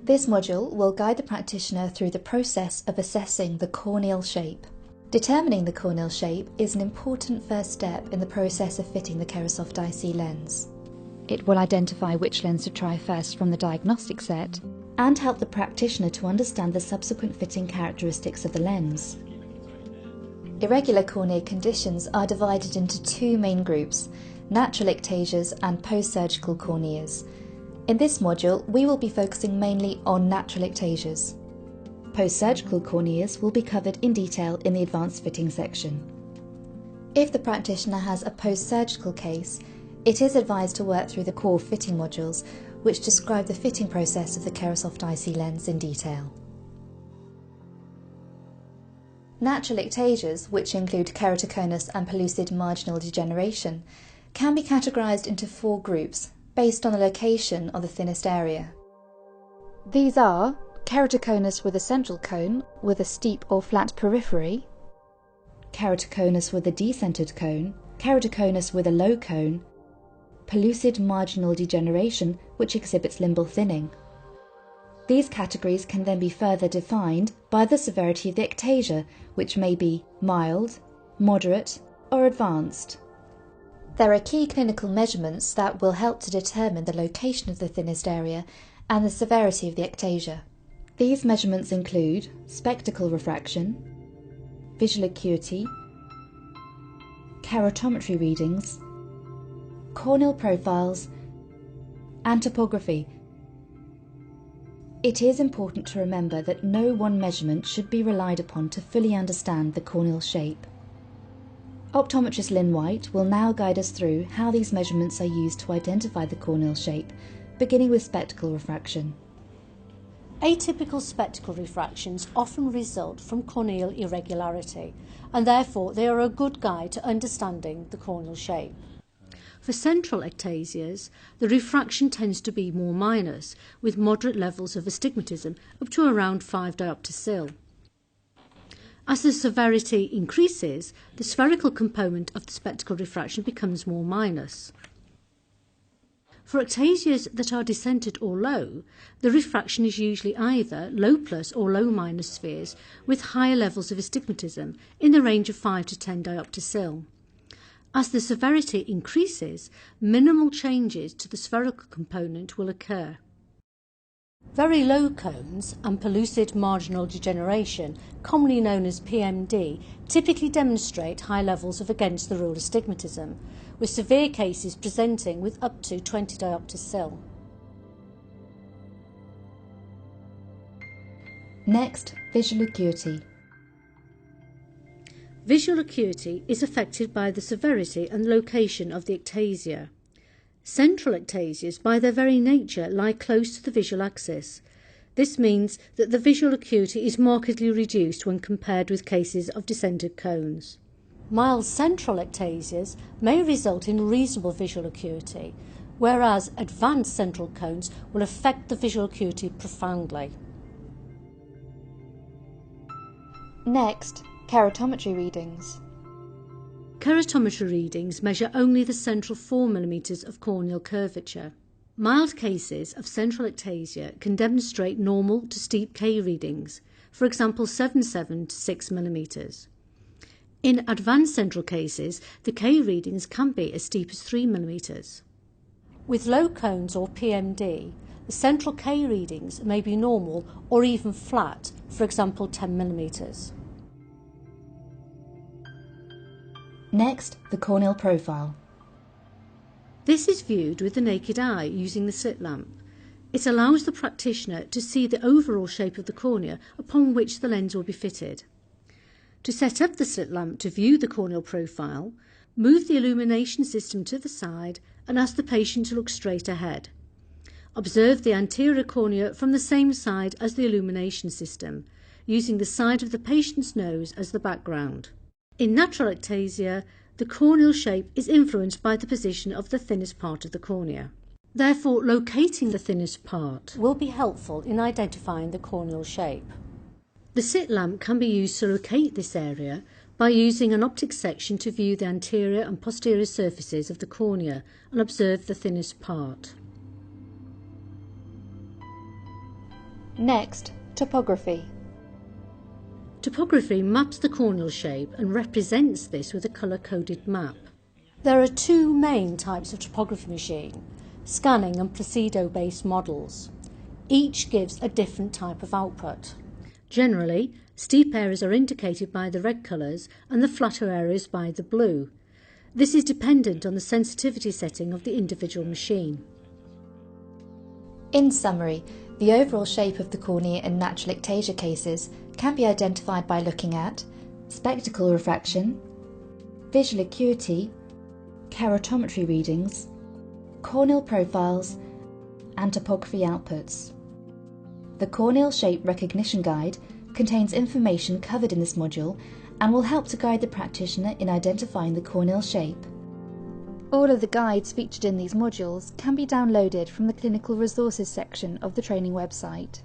This module will guide the practitioner through the process of assessing the corneal shape. Determining the corneal shape is an important first step in the process of fitting the Kerasoft IC lens. It will identify which lens to try first from the diagnostic set and help the practitioner to understand the subsequent fitting characteristics of the lens. Irregular cornea conditions are divided into two main groups, natural ectasias and post-surgical corneas. In this module, we will be focusing mainly on natural ectasias. Post-surgical corneas will be covered in detail in the advanced fitting section. If the practitioner has a post-surgical case, it is advised to work through the core fitting modules, which describe the fitting process of the Kerasoft IC lens in detail. Natural ectasias, which include keratoconus and pellucid marginal degeneration, can be categorised into four groups based on the location of the thinnest area. These are keratoconus with a central cone with a steep or flat periphery, keratoconus with a decentered cone, keratoconus with a low cone, pellucid marginal degeneration which exhibits limbal thinning. These categories can then be further defined by the severity of the ectasia, which may be mild, moderate, or advanced. There are key clinical measurements that will help to determine the location of the thinnest area and the severity of the ectasia. These measurements include spectacle refraction, visual acuity, keratometry readings, corneal profiles, and topography. It is important to remember that no one measurement should be relied upon to fully understand the corneal shape. Optometrist Lynn White will now guide us through how these measurements are used to identify the corneal shape, beginning with spectacle refraction. Atypical spectacle refractions often result from corneal irregularity, and therefore they are a good guide to understanding the corneal shape. For central ectasias, the refraction tends to be more minus, with moderate levels of astigmatism up to around 5 diopter sil. As the severity increases, the spherical component of the spectacle refraction becomes more minus. For ectasias that are decentered or low, the refraction is usually either low plus or low minus spheres with higher levels of astigmatism in the range of 5 to 10 diopter sil. As the severity increases, minimal changes to the spherical component will occur. Very low cones and pellucid marginal degeneration, commonly known as PMD, typically demonstrate high levels of against the rule astigmatism, with severe cases presenting with up to 20 diopter sil. Next, visual acuity. Visual acuity is affected by the severity and location of the ectasia. Central ectasias, by their very nature, lie close to the visual axis. This means that the visual acuity is markedly reduced when compared with cases of decentered cones. Mild central ectasias may result in reasonable visual acuity, whereas advanced central cones will affect the visual acuity profoundly. Next, keratometry readings. Keratometry readings measure only the central 4 mm of corneal curvature. Mild cases of central ectasia can demonstrate normal to steep K readings, for example 7.7 to 6 mm. In advanced central cases, the K readings can be as steep as 3 mm. With low cones or PMD, the central K readings may be normal or even flat, for example 10 mm. Next, the corneal profile. This is viewed with the naked eye using the slit lamp. It allows the practitioner to see the overall shape of the cornea upon which the lens will be fitted. To set up the slit lamp to view the corneal profile, move the illumination system to the side and ask the patient to look straight ahead. Observe the anterior cornea from the same side as the illumination system, using the side of the patient's nose as the background. In natural ectasia, the corneal shape is influenced by the position of the thinnest part of the cornea. Therefore, locating the thinnest part will be helpful in identifying the corneal shape. The slit lamp can be used to locate this area by using an optic section to view the anterior and posterior surfaces of the cornea and observe the thinnest part. Next, topography. Topography maps the corneal shape and represents this with a colour-coded map. There are two main types of topography machine, scanning and Placido-based models. Each gives a different type of output. Generally, steep areas are indicated by the red colours and the flatter areas by the blue. This is dependent on the sensitivity setting of the individual machine. In summary, the overall shape of the cornea in natural ectasia cases can be identified by looking at spectacle refraction, visual acuity, keratometry readings, corneal profiles, and topography outputs. The Corneal Shape Recognition Guide contains information covered in this module and will help to guide the practitioner in identifying the corneal shape. All of the guides featured in these modules can be downloaded from the Clinical Resources section of the training website.